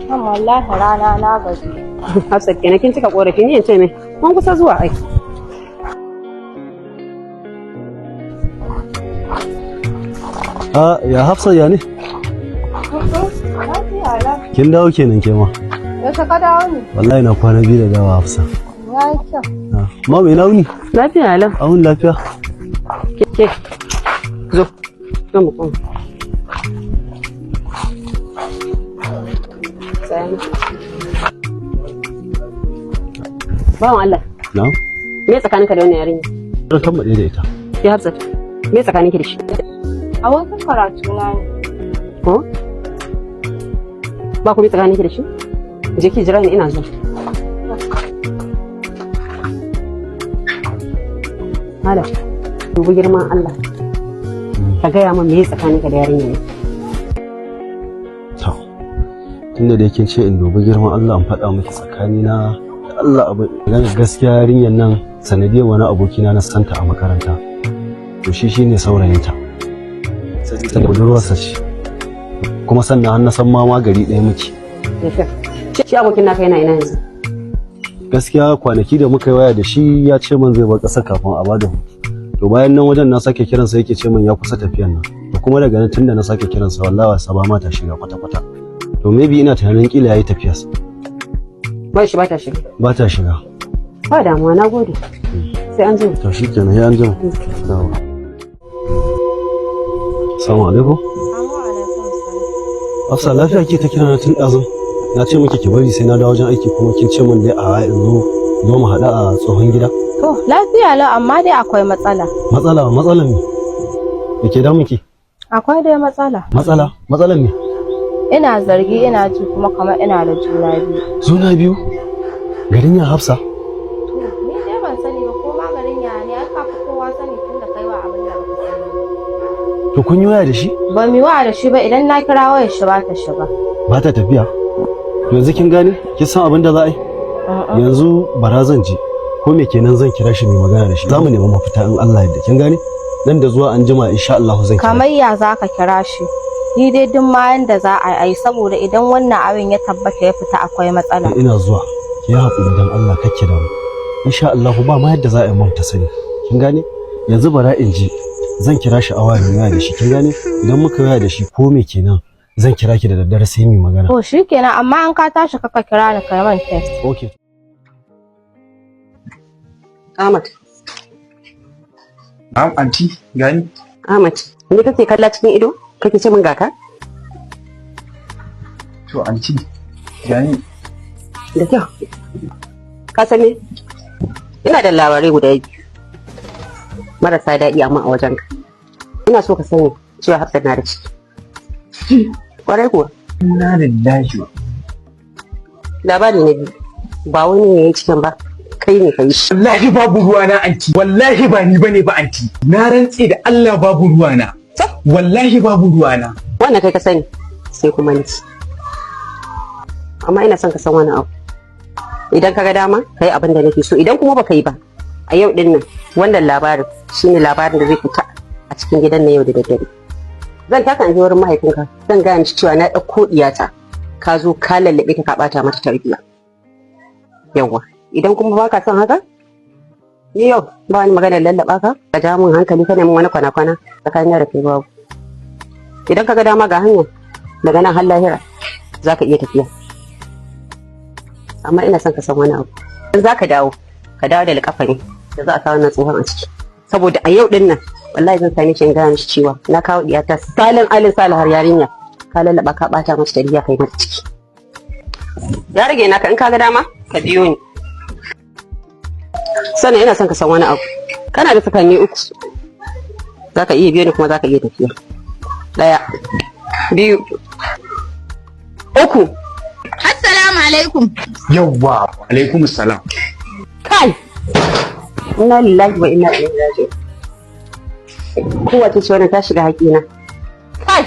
Amma wallahi rana na gaji. Hafsat kenan kin cika korafi ni ce mai mun kusa zuwa ai. Ya Hafsat ya ne? Kin dawo kenan ke ma? Yaushe ka dawo ne? Wallahi na kwana biyu da dawo Hafsat. Ya yi kyau. Ma mai launi? Lafiya lau. Awun lafiya. Ke. Zo. Zo mu koma. Bawan Allah. Na? Me tsakaninka da wannan yarinya? Ran kan da ita. Ya Hafsat. Me tsakaninki da shi? A wajen karatu na ne. Ko? Ba ku me tsakaninki da shi? Je ki jira ni ina zuwa. Hala. Dubi girman Allah. Ka gaya min me tsakaninka da yarinya ne? To. Tunda da yake ce in dubi girman Allah an faɗa miki tsakanina da Allah abu gaskiya yarinyar nan sanadiyar wani abokina na santa a makaranta. To shi shine saurayinta. Sai budurwarsa ce. Kuma sannan har na san ma gari ɗaya muke. Shi abokin naka yana ina yanzu? Gaskiya kwanaki da muka yi waya da shi ya ce min zai bar ƙasar kafin a bada hutu. To bayan nan wajen na sake kiransa yake ce min ya kusa tafiyan nan. To kuma daga nan tunda na sake kiransa wallahi wasa ba ma ta shiga kwata-kwata. To maybe ina tunanin kila yayi tafiyarsa. Ba shi ba ta shiga. Ba ta shiga. Ba damuwa na gode. Sai an zo. To shikenan sai an zo. Assalamu alaikum. Hafsa lafiya ke ta kira na tun ɗazu. Na ce miki ki bari sai na dawo wajen aiki kuma kin ce min dai a zo mu haɗu a tsohon gida. To lafiya lau amma dai akwai matsala. Matsalan me? Me ke damun ki? Akwai dai matsala. Matsalan me? Ina zargi ina ji kuma kamar ina da juna biyu. Juna biyu? Garin ya Hafsa? To ni dai ban sani ba ko ma garin ya ne aka fi kowa sani tunda kai wa abin da ba sani. To kun yi waya da shi? Ba mu waya da shi ba idan na kira wayar shi ba ta shiga. Ba ta tafiya? Yanzu kin gane? Kin san abin da za a yi? Yanzu bara zan je. Ko me kenan zan kira shi mai magana da shi. Za mu nemi mafita in Allah yadda. Kin gane? Nan da zuwa an jima insha Allah zan kira. Kamar ya za ka kira shi? Ni dai duk ma yanda za a yi saboda idan wannan abin ya tabbata ya fita akwai matsala. Ina zuwa. Ki haƙuri dan Allah kake da mu. Insha Allah ba ma yadda za a yi mun ta sani. Kin gane? Yanzu bara in ji zan kira shi a waya da shi. Kin gane? Idan muka waya da shi ko me kenan zan kira ki da daddare sai mu magana. To shikenan amma an ka tashi kaka kira ni kai man test. Okay. Ahmad. Anti, gani? Ahmad, ni kake kalla cikin ido? Kake ce min gaka? To anti, gani? Da kyau. Ka san me? Ina da labarai guda biyu. Marasa daɗi amma a wajenka. Ina so ka sani cewa Hafsat na da ciki. Kwarai kuwa. Inna lillahi. Labari na biyu. Ba wani ne ya yi cikin ba. Kai ne ka yi shi. Wallahi babu ruwa na anti. Wallahi ba ni bane ba anti. Na rantse da Allah babu ruwa na. Wallahi babu ruwa na. Wannan kai ka sani sai kuma ni. Amma ina son ka san wani abu. Idan ka ga dama ka yi abin da nake so. Idan kuma baka yi ba a yau din nan wannan labarin shine labarin da zai fita a cikin gidan na yau da daddare. Zan taka in je wurin mahaifinka zan gaya mishi cewa na ɗauko ɗiyata ka zo ka lallaɓe ta ka ɓata mata tarbiyya. Yawwa idan kuma ba ka son haka ni yau ba ni maganar lallaɓa ka ka ja min hankali ka nemi wani kwana-kwana tsakanin da kai babu. Idan ka ga dama ga hanya daga nan har lahira za ka iya tafiya. Amma ina son ka san wani abu. Idan za ka dawo da liƙafani da za a kawo wannan tsohon a ciki. Saboda a yau din nan wallahi zan sami shi in gaya mishi cewa na kawo diyata salin alin har yarinya ka lallaba ka bata mata tarbiyya kai mata ciki. Ya rage naka in ka ga dama ka biyo ni. Sannan ina son ka san wani abu. Kana da sakanni 3. Za ka iya biyo ni kuma za ka iya tafiya. 1, 2, 3. Assalamu alaikum. Yawwa, alaikum salam. Kai! Inna lillahi wa inna ilaihi raji'un. Kowace ce wannan ta shiga haƙina. Kai!